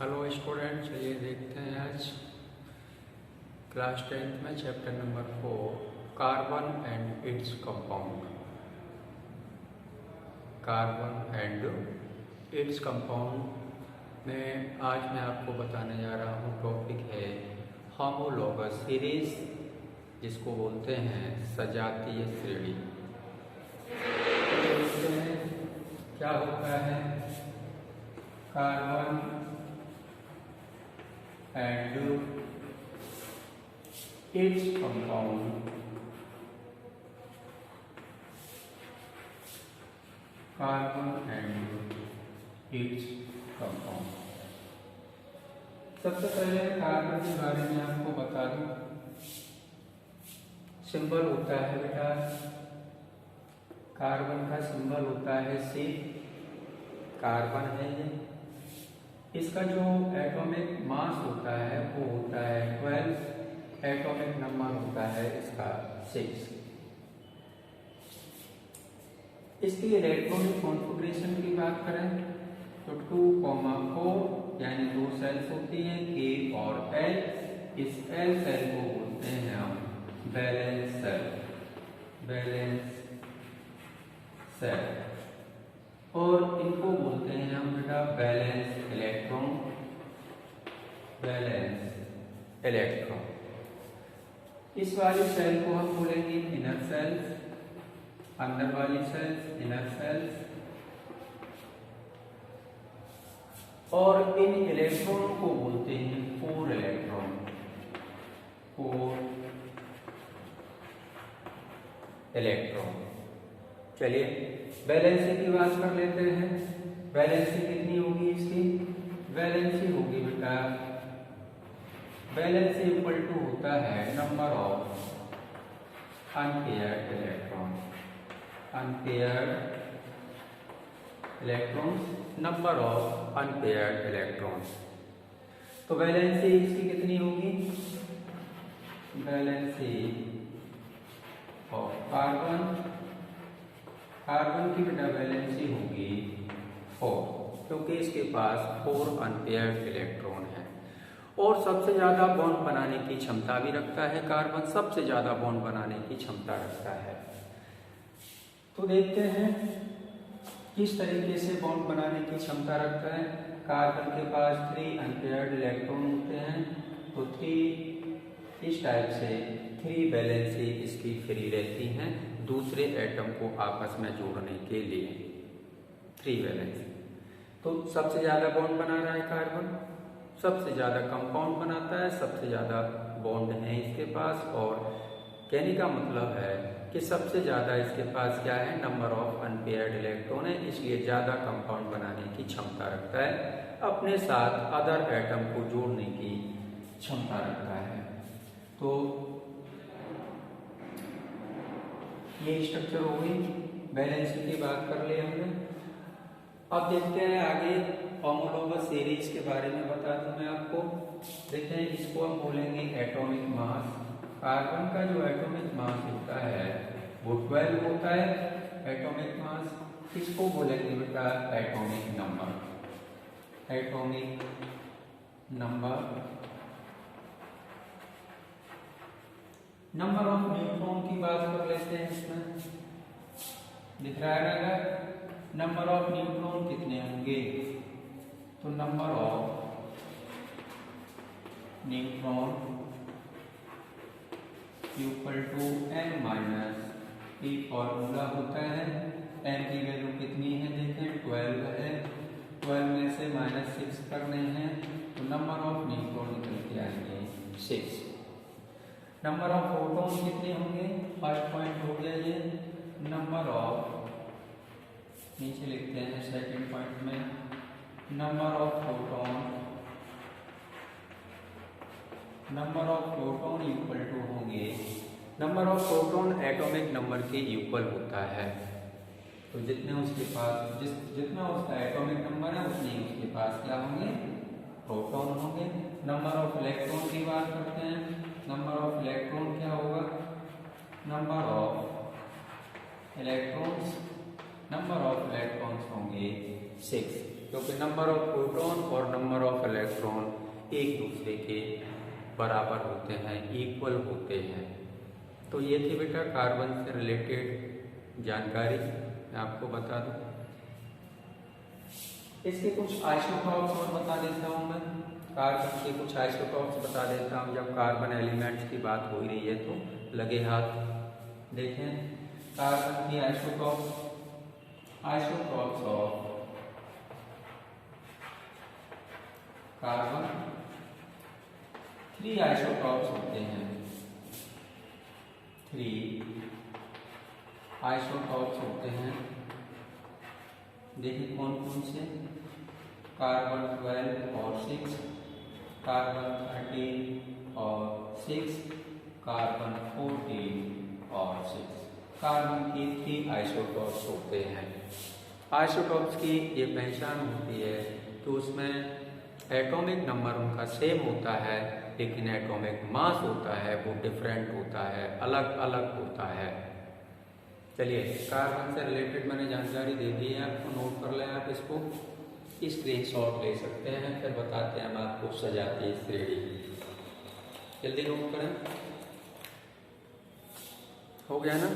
Hello student, चलिए देखते हैं आज क्लास 10th में chapter number 4 carbon and its compound. Carbon and its compound में आज मैं आपको बताने जा रहा हूँ। टॉपिक है होमोलोगस सीरीज, जिसको बोलते हैं सजातीय श्रेणी। देखते हैं क्या होता है carbon and its compound। Carbon and its compound. सबसे पहले कार्बन के बारे में आपको बता दूं। सिंबल होता है बेटा, कार्बन का सिंबल होता है C। कार्बन है ये। इसका जो एटॉमिक मास होता है वो होता है 12। एटॉमिक नंबर होता है इसका 6। इसकी इलेक्ट्रॉनिक कॉन्फ़िगरेशन की बात करें तो 2,4 यानी 2 सेल्स होती हैं, K और L। इस L सेल को बोलते हैं हम वैलेंस सेल। वैलेंस सेल और इनको बोलते हैं हम बेटा वैलेंस इलेक्ट्रॉन। Valence electron. इस वाली सेल को हम बोलेंगे इनर सेल्स। अंदर वाली सेल्स इनर सेल्स। और इन इलेक्ट्रॉन को बोलते हैं 4 इलेक्ट्रॉन। 4 इलेक्ट्रॉन। चलिए वैलेंसी की बात कर लेते हैं। वैलेंसी कितनी होगी इसकी? वैलेंसी होगी बेटा, वैलेंसी इक्वल टू होता है number of unpaired electron. Unpaired electrons, number of unpaired electrons. तो वैलेंसी इसकी कितनी होगी? वैलेंसी ऑफ कार्बन, कार्बन की बेटा वैलेंसी होगी 4, क्योंकि इसके पास 4 अनपेयर्ड इलेक्ट्रॉन है। और सबसे ज्यादा बॉन्ड बनाने की क्षमता भी रखता है कार्बन। सबसे ज्यादा बॉन्ड बनाने की क्षमता रखता है। तो देखते हैं किस तरीके से बॉन्ड बनाने की क्षमता रखता है। कार्बन के पास 3 अनपेयर्ड इलेक्ट्रॉन होते हैं, तो 3 इस टाइप से 3 वैलेंसी इसकी फ्री रहती हैं दूसरे एटम को आपस में जोड़ने के लिए। 3 वैलेंसी। तो सबसे ज्यादा बॉन्ड बना रहा है कार्बन, सबसे ज्यादा कंपाउंड बनाता है, सबसे ज्यादा बॉन्ड है इसके पास। और कहने का मतलब है कि सबसे ज्यादा इसके पास क्या है? नंबर ऑफ अनपेयर्ड इलेक्ट्रॉन है, इसलिए ज्यादा कंपाउंड बनाने की क्षमता रखता है, अपने साथ अदर एटम को जोड़ने की क्षमता रखता है। तो ये स्ट्रक्चर हो गई। वैलेंसी की बात कर ली हमने। अब देखते हैं आगे होमोलोगस सीरीज के बारे में बता दूं मैं आपको। देखते हैं, इसको हम बोलेंगे एटॉमिक मास। कार्बन का जो एटॉमिक मास होता है वो 12 होता है एटॉमिक मास। इसको बोलेंगे बेटा atomic number. Atomic number. Number of neutron की बात कर लेते हैं। इसमें दिख रहा है नंबर ऑफ न्यूट्रॉन कितने होंगे? तो number of neutron equal to n minus E formula होता है। n की वैल्यू कितनी है? देखें 12 है। 12 में से -6 करने हैं तो नंबर ऑफ न्यूट्रॉन निकल के आएंगे 6। नंबर ऑफ प्रोटॉन कितने होंगे? 5 पॉइंट हो गया ये। नंबर ऑफ, नीचे लिखते हैं सेकंड पॉइंट में, number of proton. Number of proton equal to होंगे, number of proton atomic number के इक्वल होता है। तो जितने उसके पास जितना उसका एटॉमिक नंबर है उतने उसके पास क्या होंगे? प्रोटॉन होंगे। नंबर ऑफ इलेक्ट्रॉन की बात करते हैं। नंबर ऑफ इलेक्ट्रॉन क्या होगा? Number of electrons, number of electrons होंगे 6। क्योंकि नंबर ऑफ प्रोटॉन और नंबर ऑफ इलेक्ट्रॉन एक दूसरे के बराबर होते हैं, इक्वल होते हैं। तो ये थी बेटा कार्बन से रिलेटेड जानकारी, मैं आपको बता दूं। इसके कुछ आइसोटॉप्स और बता देता हूं मैं, कार्बन के कुछ आइसोटॉप्स बता देता हूं। जब कार्बन एलिमेंट्स की बात हो ही रही है तो लगे हाथ देखें कार्बन की आइसोटॉप्स ऑफ कार्बन 3 आइसोटॉप्स होते हैं, 3 आइसोटॉप्स होते हैं। देखिए कौन कौन से, कार्बन 12 और 6, कार्बन 13 और 6, कार्बन 14 और 6। कार्बन की 3 आइसोटॉप्स होते हैं। आइसोटॉप्स की ये पहचान होती है कि उसमें एटॉमिक नंबर उनका सेम होता है, लेकिन एटॉमिक मास होता है वो डिफरेंट होता है, अलग अलग होता है। चलिए कार्बन से रिलेटेड मैंने जानकारी दे दी है आपको, नोट कर लें आप इसको, स्क्रीनशॉट ले सकते हैं, फिर बताते हैं हम आपको सजातीय श्रेणी। जल्दी नोट करें, हो गया ना।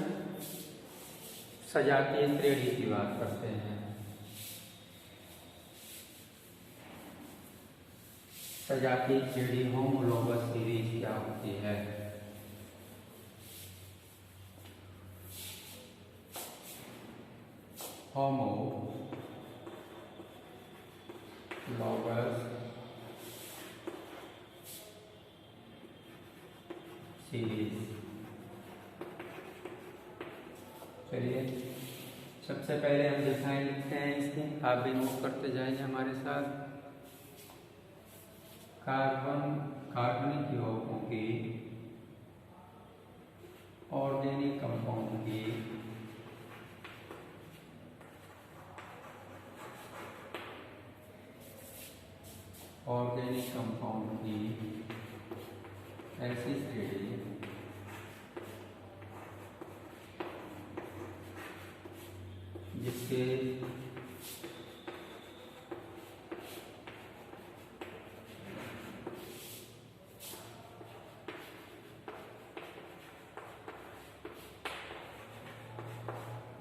सजातीय श्रेणी की बात करते हैं। सजातीय श्रेणी होमोलोगस सीरीज क्या होती है? Homologous series. चलिए सबसे पहले हम डिफाइन लिखते हैं इसके, आप भी नोट करते जाएंगे हमारे साथ। कार्बनिक यौगिकों की ऑर्गेनिक कंपाउंड की ऐसी श्रेणी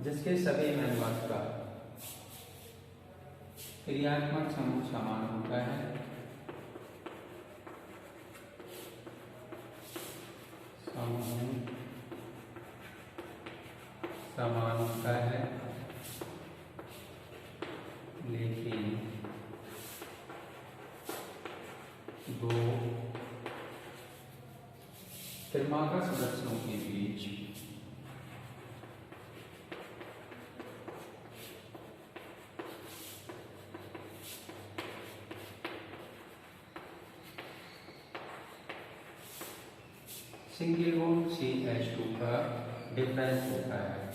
जिसके सभी मेंबर्स का क्रियात्मक समूह समान होता है, लेकिन दो क्रमागत सदस्यों के बीच सिंगल बॉन्ड CH2 का डिफरेंस होता है।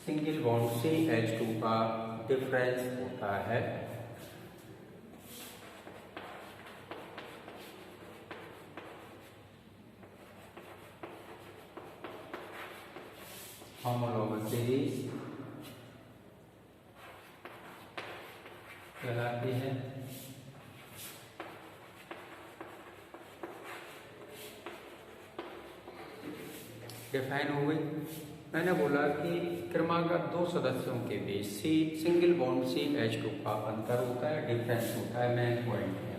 सिंगल बॉन्ड CH2 का डिफरेंस होता है। होमोलोगस सीरीज कहलाती है। डिफाइन हो गई। मैंने बोला कि क्रमागत दो सदस्यों के बीच सिंगल बॉन्ड CH2 का अंतर होता है, डिफरेंस होता है, मेन पॉइंट है।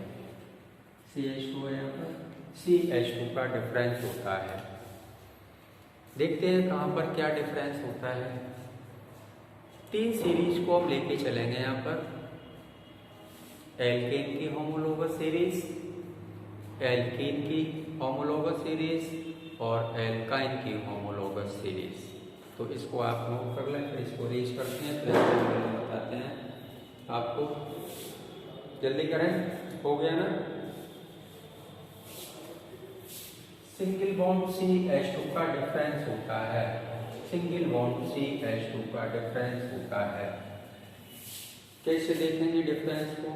CH2 है यहाँ पर, CH2 का डिफरेंस होता है। देखते हैं कहाँ पर क्या डिफरेंस होता है। 3 सीरीज को हम लेके चलेंगे यहाँ पर। एल्केन की होमोलोगस सीरीज, एल्कीन की होमोलोगस सीरीज और एल्काइन की होमोलोगस सीरीज। तो इसको आप नोट कर लें, फिर इसको रीच करते हैं, फिर बताते हैं आपको। जल्दी करें, हो गया ना। सिंगल बॉन्ड CH2 का डिफरेंस होता है, सिंगल बॉन्ड CH2 का डिफरेंस होता है। कैसे देखेंगे डिफरेंस को?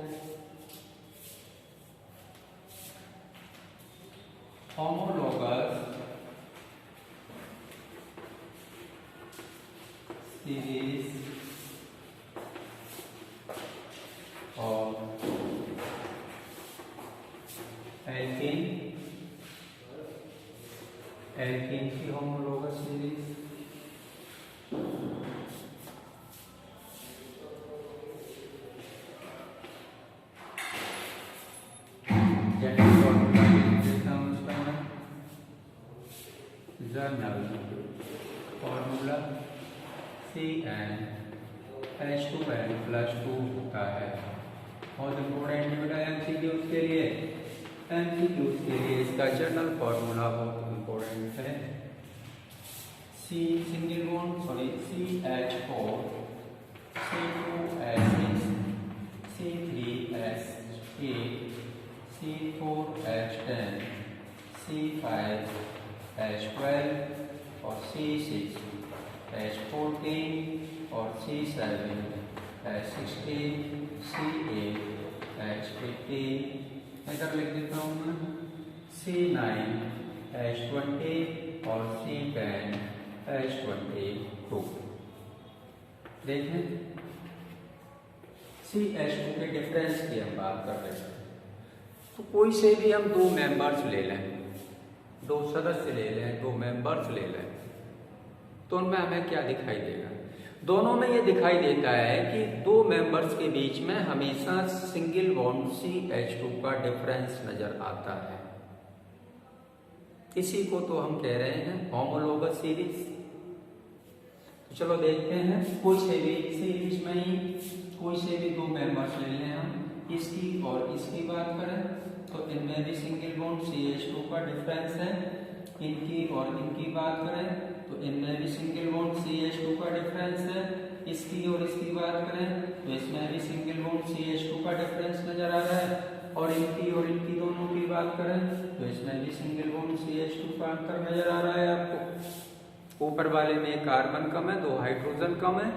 होमोलोगस सीरीज एल्केन की homologous series, journal formula CnH2n+2 होता है। बहुत इम्पोर्टेंट बेटा एमसीक्यूज के लिए, एमसीक्यूज के लिए इसका जर्नल फॉर्मूला बहुत इम्पोर्टेंट है। CH4 C2H6 C3H8 C4H10 C5H12 और C6H14 और C7H16 C8H18, इधर लिख देता हूँ मैं C9H20 और C10H22। देखें CH2 के डिफरेंस की हम बात कर रहे हैं, तो कोई से भी हम दो मेंबर्स ले लें, दो सदस्य ले लें, दो मेंबर्स ले लें, तो उनमें हमें क्या दिखाई देगा? दोनों में ये दिखाई देता है कि दो मेंबर्स के बीच में हमेशा सिंगल बॉन्ड CH2 का डिफरेंस नजर आता है। इसी को तो हम कह रहे हैं होमोलोगस सीरीज। तो चलो देखते हैं, कोई से भी सीरीज में ही कोई से भी दो मेंबर्स ले लें हम, इसकी और इसकी बात करें तो इनमें भी सिंगल बॉन्ड CH2 का डिफरेंस है। इनकी और इनकी बात करें तो इनमें भी सिंगल बॉन्ड CH2 का डिफरेंस है। इसकी और इसकी बात करें तो इसमें भी सिंगल बॉन्ड CH2 का डिफरेंस नजर आ रहा है। और इनकी दोनों की बात करें तो इसमें भी सिंगल बॉन्ड CH2 का अंतर नजर आ रहा है आपको। ऊपर वाले में एक कार्बन कम है, दो हाइड्रोजन कम है,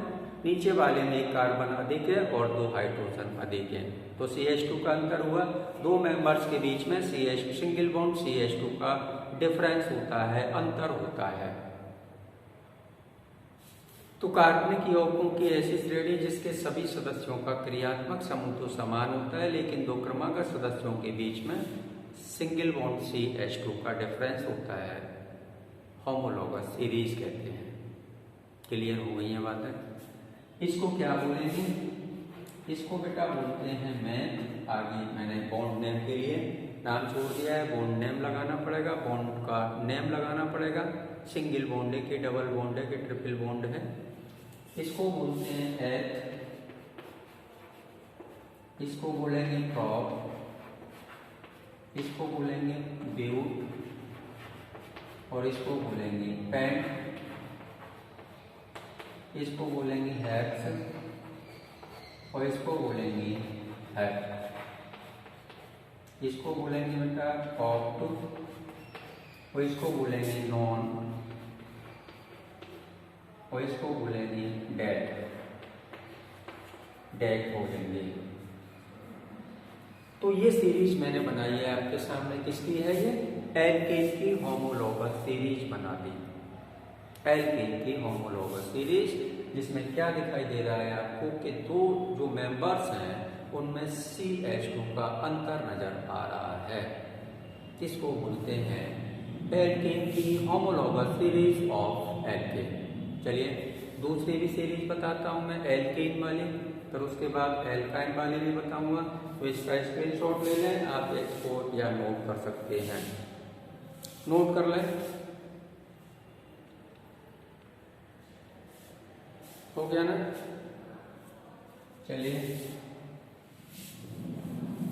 नीचे वाले में एक कार्बन अधिक है और दो हाइड्रोजन अधिक है। तो CH2 का अंतर हुआ, दो मेंबर्स के बीच में सिंगल बॉन्ड CH2 का डिफरेंस होता है, अंतर होता है। तो कार्बनिक यौगिकों की ऐसी श्रेणी जिसके सभी सदस्यों का क्रियात्मक समूह तो समान होता है, लेकिन दो क्रमागत सदस्यों के बीच में सिंगल बॉन्ड CH2 का डिफरेंस होता है, होमोलोगस सीरीज कहते हैं। क्लियर हो गई है बातें? इसको क्या बोलेंगे? इसको बेटा बोलते हैं मैप। आगे मैंने बॉन्ड नेम के लिए नाम छोड़ दिया है, बॉन्ड नेम लगाना पड़ेगा, बॉन्ड का नेम लगाना पड़ेगा। सिंगल बॉन्ड है कि डबल बॉन्ड है कि ट्रिपल बॉन्ड है। इसको बोलते हैं एथ, इसको बोलेंगे प्रॉप, इसको बोलेंगे ब्यूट और इसको बोलेंगे पेंट, इसको बोलेंगे हेक्स और इसको बोलेंगे हेट। इसको बोलेंगे बेटा ऑक्ट और इसको बोलेंगे नॉन और इसको बोलेंगे डेट, डेट बोलेंगे। तो ये सीरीज मैंने बनाई है आपके सामने, किसकी है ये? एल्केन की होमोलोगस सीरीज बना दी, एल्केन की होमोलोगस सीरीज, जिसमें क्या दिखाई दे रहा है आपको कि दो जो मेंबर्स हैं उनमें CH2 का अंतर नजर आ रहा है। इसको बोलते हैं एल्केन की होमोलोगस सीरीज ऑफ एल्केन। चलिए दूसरी भी सीरीज बताता हूं मैं एल्केन वाली, फिर उसके बाद एल्काइन वाली भी बताऊंगा। तो इसका स्क्रीनशॉट ले लें आप, इसको या नोट कर सकते हैं, नोट कर लें। हो गया ना? चलिए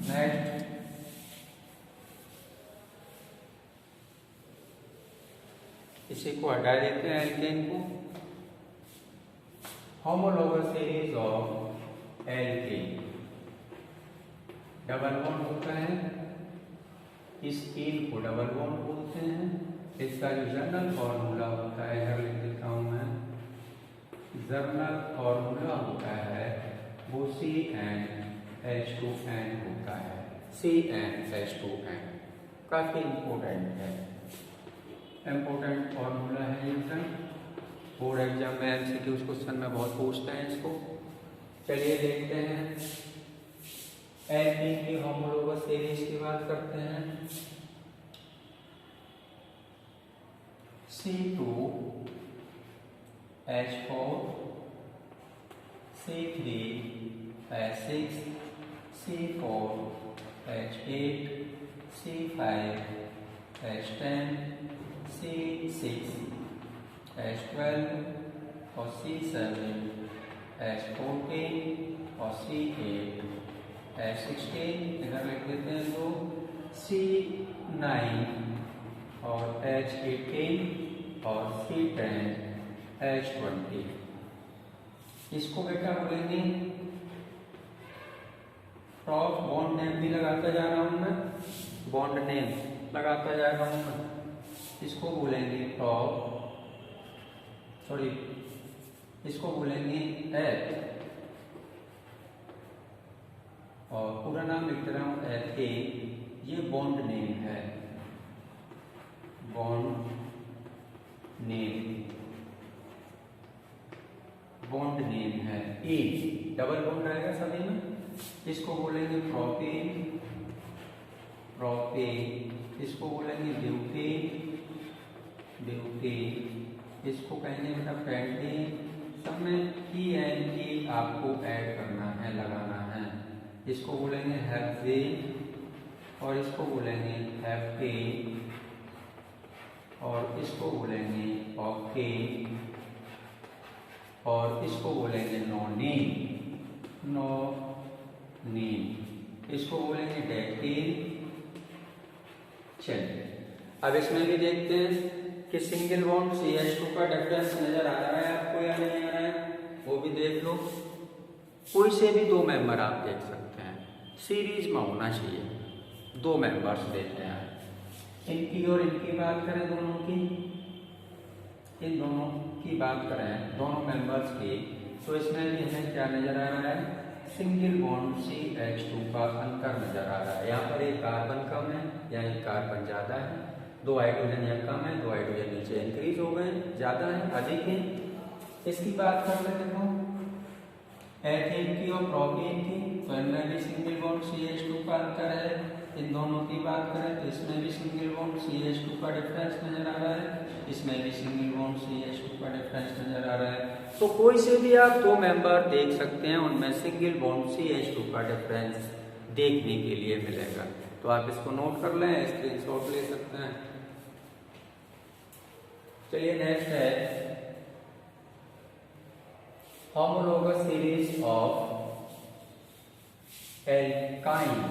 नेक्स्ट, इसी को हटा देते हैं एल्केन को। Homologous series of alkene, double bond होता है, इस कील को डबल बॉन्ड बोलते हैं। इसका जो जनरल फॉर्मूला होता है, इधर लिख देता हूं मैं, जनरल फॉर्मूला होता है वो CnH2n होता है, CnH2n। काफी इंपॉर्टेंट है, इंपॉर्टेंट फॉर्मूला है ये, बोर्ड एग्जाम में MCQ क्वेश्चन में बहुत पूछते हैं इसको। चलिए देखते हैं, एल्केन की होमोलोगस सीरीज की बात करते हैं। C2H4, C3H6, C4H8, C5H10, C6H12 और C7H14 और C8H16, इधर लिख देते हैं तो C9 और H18 और C10H20। इसको बेटा बोलेंगे प्रॉप बॉन्ड नेम भी लगाता जा रहा हूं मैं, बॉन्ड नेम लगाता जा रहा हूं मैं। इसको बोलेंगे प्रॉप, इसको बोलेंगे एथ और पूरा नाम लिख रहा हूं एथ ए। ये बॉन्ड नेम है, बॉन्ड नेम, बॉन्ड नेम है। ए डबल बॉन्ड आएगा सभी में। इसको बोलेंगे प्रोपेन, प्रोपेन। इसको बोलेंगे ब्यूटेन, ब्यूटेन। इसको कहेंगे बेटा पेंटेन। सब में EN आपको ऐड करना है, लगाना है। इसको बोलेंगे हेक्सेन और इसको बोलेंगे हेप्टेन और इसको बोलेंगे ऑक्टेन और इसको बोलेंगे नोनीन, नोनीन। इसको बोलेंगे डेकेन। चलिए अब इसमें भी देखते हैं कि सिंगल बॉन्ड CH2 का डिफरेंस नजर आ रहा है आपको या नहीं आ रहा है, वो भी देख लो। कोई से भी दो मेंबर आप देख सकते हैं, सीरीज में होना चाहिए। दो मेंबर्स देते हैं, इनकी और इनकी बात करें, दोनों की, इन दोनों की बात करें, दोनों मेंबर्स की, तो इसमें भी हमें क्या नजर आ रहा है, सिंगल बॉन्ड CH2 का अंतर नजर आ रहा है। यहाँ पर एक कार्बन कम है या एक कार्बन ज्यादा है, दो हाइड्रोजन या कम है, दो हाइड्रोजन नीचे इंक्रीज हो गए, ज्यादा है, अधिक है। इसकी बात कर लेते हैं एथेन की और प्रोपेन की, तो इनमें भी सिंगल बॉन्ड CH2 का अंतर है। इन दोनों की बात करें तो इसमें भी सिंगल बॉन्ड CH2 का डिफरेंस नजर आ रहा है, इसमें भी सिंगल बॉन्ड CH2 का डिफरेंस नजर आ रहा है। तो कोई से भी आप दो मेंबर देख सकते हैं, उनमें सिंगल बॉन्ड CH2 का डिफरेंस देखने के लिए मिलेगा। तो आप इसको नोट कर लें, स्क्रीनशॉट ले सकते हैं। चलिए नेक्स्ट है homologous series of alkyne,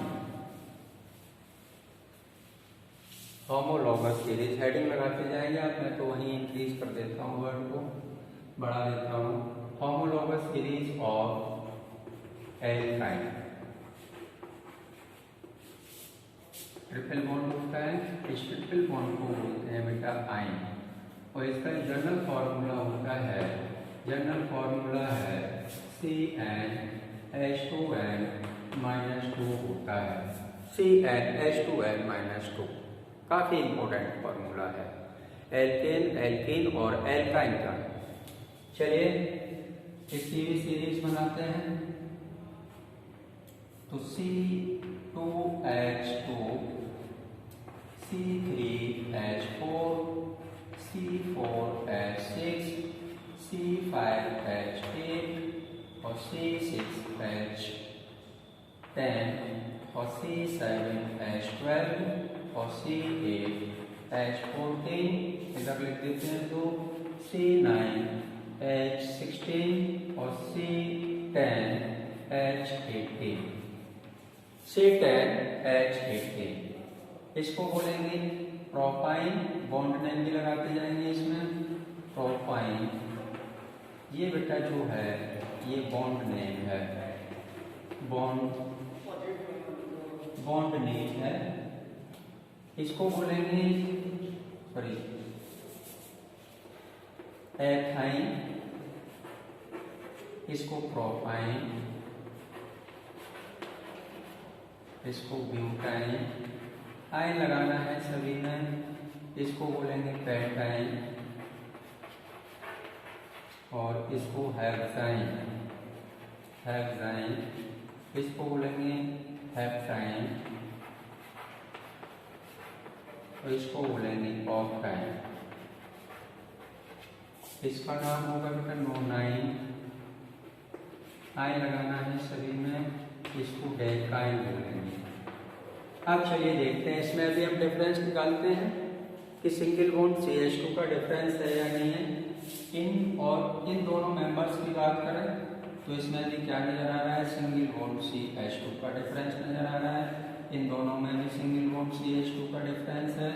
homologous series heading लगाते जाएंगे आप, मैं तो वहीं इंक्रीज कर देता हूँ, वर्ड को बढ़ा देता हूँ। homologous series of alkyne, triple bond होता है, इस ट्रिपल बॉन्ड को बोलते हैं बेटा आइन, और इसका जनरल फॉर्मूला होता है, जनरल फॉर्मूला है CnH2n-2 होता है, CnH2n-2 काफी इंपॉर्टेंट फॉर्मूला है एल्केन, एल्कीन और एल्काइन का। चलिए इसकी भी सीरीज बनाते हैं। तो C2H2, C3H4, C4H6, C5H8 और C6H10 और C7H12 और C8H14, इधर लिख देते हैं तो C9H16 और C10H18, C10H18। इसको बोलेंगे प्रोपाइन, बॉन्ड नेम भी लगाते जाएंगे इसमें, प्रोपाइन। ये बेटा जो है ये बॉन्ड नेम है, बॉन्ड नेम है। इसको बोलेंगे एथाइन, इसको प्रोपाइन, इसको ब्यूटाइन, आइन लगाना है सभी में। इसको बोलेंगे पेंटाइन और इसको हेक्साइन, हेक्साइन। इसको बोलेंगे हेप्टाइन और इसको बोलेंगे ऑक्टाइन। इसका नाम होगा बेटा नोनाइन, आई लगाना है सभी में, इसको डेकाइन बोलेंगे। अब चलिए देखते हैं, इसमें अभी हम डिफरेंस निकालते हैं कि सिंगल बॉन्ड CH2 का डिफरेंस है या नहीं है। इन और इन दोनों मेंबर्स की बात करें तो इसमें अभी क्या नजर आ रहा है, सिंगल बॉन्ड CH2 का डिफरेंस नजर आ रहा है। इन दोनों में भी सिंगल बॉन्ड CH2 का डिफरेंस है,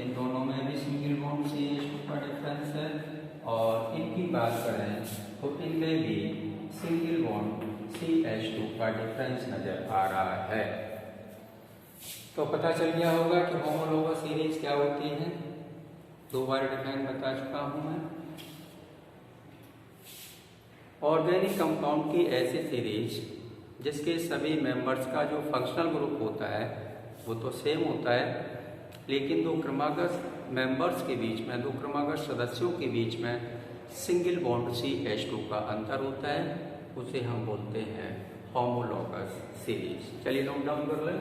इन दोनों में भी सिंगल बॉन्ड CH2 का डिफरेंस है। और इनकी बात करें तो इनमें भी सिंगल बॉन्ड CH2 का डिफरेंस नजर आ रहा है। तो पता चल गया होगा कि होमोलोगस सीरीज क्या होती है, 2 बार डिफाइन बता चुका हूं मैं। ऑर्गेनिक कंपाउंड की ऐसी सीरीज जिसके सभी मेंबर्स का जो फंक्शनल ग्रुप होता है वो तो सेम होता है, लेकिन 2 क्रमागत मेंबर्स के बीच में, 2 क्रमागत सदस्यों के बीच में सिंगल बॉन्ड CH2 का अंतर होता है, उसे हम बोलते हैं होमोलोगस सीरीज। चलिए नोट डाउन कर लें।